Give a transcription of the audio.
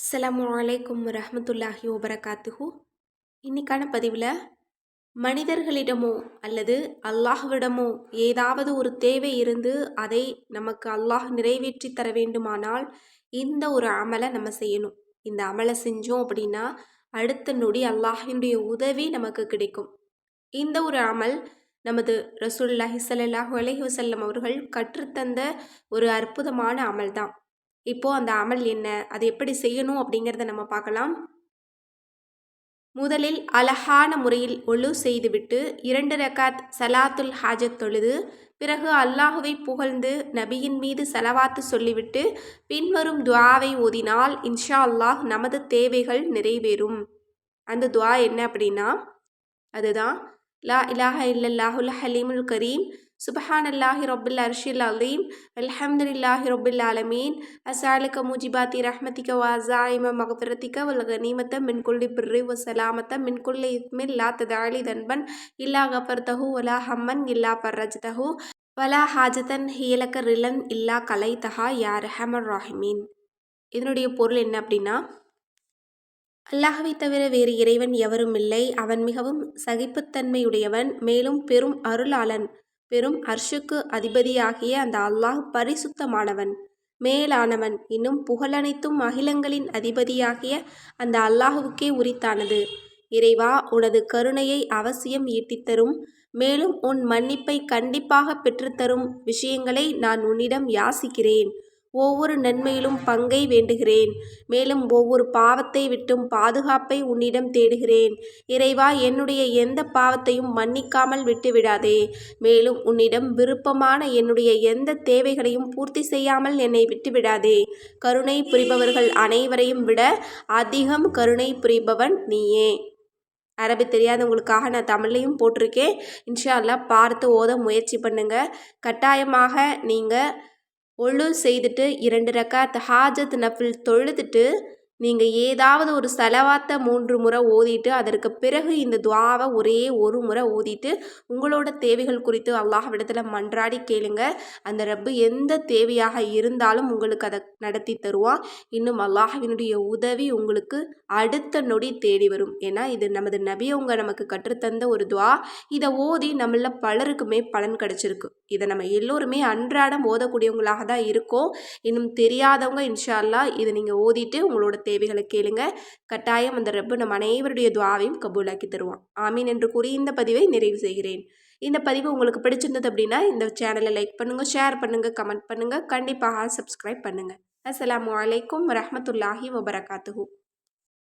அஸ்ஸலாமு அலைக்கும் வரஹ்மத்துல்லாஹி வபரகாத்துஹு. இன்னைக்கான பதிவில் மனிதர்களிடமோ அல்லது அல்லாஹ்விடமோ ஏதாவது ஒரு தேவை இருந்து அதை நமக்கு அல்லாஹ் நிறைவேற்றி தர வேண்டுமானால் இந்த ஒரு அமலை நம்ம செய்யணும். இந்த அமலை செஞ்சோம் அப்படின்னா அடுத்த நொடி அல்லாஹினுடைய உதவி நமக்கு கிடைக்கும். இந்த ஒரு அமல் நமது ரசூலுல்லாஹி ஸல்லல்லாஹு அலைஹி வஸல்லம் அவர்கள் கற்றுத்தந்த ஒரு அற்புதமான அமல் தான். இப்போ அந்த அமல் என்ன, அது எப்படி செய்யணும் அப்படிங்கிறத நம்ம பார்க்கலாம். முதலில் அழகான முறையில் ஒழு செய்துவிட்டு 2 ரக்காத் சலாத்துல் ஹாஜத் தொழுது, பிறகு அல்லாஹுவை புகழ்ந்து நபியின் மீது சலவாத்து சொல்லிவிட்டு பின்வரும் துஆவை ஓதினால் இன்ஷா அல்லாஹ் நமது தேவைகள் நிறைவேறும். அந்த துஆ என்ன அப்படின்னா, அதுதான் லா இலாஹ இல்லல்லாஹுல் ஹலீமுல் கரீம் சுபஹானல்லாஹி ரொப்பில் அர்ஷில் அலீம் அல்ஹம்துலில்லாஹி ரொப்பில் ஆலமீன் அஸ்ஸாலுக முஜிபாத்தி ரஹ்மதிக வஸாயிம மக்ஃபிரதிக வல் கனீமத மின் குல்லி பிர்ரி வ ஸலாமத மின் குல்லி இஸ்மின் லா ததஅலி தன்பன் இல்லா கஃபர்தஹு வலா ஹம்மன் இல்லா ஃபர்ரஜ்தஹு வலா ஹாஜதன் ஹியலக ரிலன் இல்லா கலைதஹா யா ரஹமர் ராஹிமீன். இதனுடைய பொருள் என்ன அப்படின்னா, அல்லாஹ்வை தவிர வேறு இறைவன் எவரும் இல்லை. அவன் மிகவும் சகிப்புத்தன்மையுடையவன், மேலும் பெரும் அருளாளன். பெரும் அர்ஷுக்கு அதிபதியாகிய அந்த அல்லாஹ் பரிசுத்தமானவன், மேலானவன். இன்னும் புகழனைத்தும் அகிலங்களின் அதிபதியாகிய அந்த அல்லாஹுவுக்கே உரித்தானது. இறைவா, உனது கருணையை அவசியம் ஈட்டித்தரும், மேலும் உன் மன்னிப்பை கண்டிப்பாக பெற்றுத்தரும் விஷயங்களை நான் உன்னிடம் யாசிக்கிறேன். ஒவ்வொரு நன்மையிலும் பங்கை வேண்டுகிறேன், மேலும் ஒவ்வொரு பாவத்தை விட்டும் பாதுகாப்பை உன்னிடம் தேடுகிறேன். இறைவா, என்னுடைய எந்த பாவத்தையும் மன்னிக்காமல் விட்டுவிடாதே, மேலும் உன்னிடம் விருப்பமான என்னுடைய எந்த தேவைகளையும் பூர்த்தி செய்யாமல் என்னை விட்டுவிடாதே. கருணை புரிபவர்கள் அனைவரையும் விட அதிகம் கருணை புரிபவன் நீயே. அரபி தெரியாதவங்களுக்காக நான் தமிழ்லையும் போட்டிருக்கேன். இன்ஷா அல்லாஹ் பார்த்து ஓத முயற்சி பண்ணுங்க. கட்டாயமாக நீங்கள் ஒழு செய்துட்டு 2 ரக்காத் ஹாஜத் நஃபில் தொழுதுட்டு நீங்கள் ஏதாவது ஒரு சலவாத்தை 3 முறை ஓதிட்டு அதற்கு பிறகு இந்த துஆவை ஒரே ஒரு முறை ஓதிட்டு உங்களோட தேவைகள் குறித்து அல்லாஹ்விடத்தில் மன்றாடி கேளுங்க. அந்த ரப்பு எந்த தேவையாக இருந்தாலும் உங்களுக்கு அதை நடத்தி தருவான். இன்னும் அல்லாஹ்வினுடைய உதவி உங்களுக்கு அடுத்த நொடி தேடி வரும். ஏன்னா இது நமது நபி அவங்க நமக்கு கற்றுத்தந்த ஒரு துஆ. இதை ஓதி நம்மள பலருக்குமே பலன் கிடைச்சிருக்கு. இதை நம்ம எல்லோருமே அன்றாடம் ஓதக்கூடியவங்களாக தான் இருக்கோம். இன்னும் தெரியாதவங்க இன்ஷா அல்லாஹ் இதை நீங்கள் ஓதிட்டு உங்களோட தேவைகளை கேளுங்க. கட்டாயம் அந்த ரப்பு நம் அனைவருடைய துஆவையும் கபூலாக்கி தருவான். ஆமீன் என்று கூறி இந்த பதிவை நிறைவு செய்கிறேன். இந்த பதிவு உங்களுக்கு பிடிச்சிருந்தது அப்படின்னா இந்த சேனலை லைக் பண்ணுங்கள், ஷேர் பண்ணுங்கள், கமெண்ட் பண்ணுங்கள், கண்டிப்பாக சப்ஸ்கிரைப் பண்ணுங்கள். அஸ்ஸலாமு அலைக்கும் வரஹ்மத்துல்லாஹி வபரகாத்துஹு.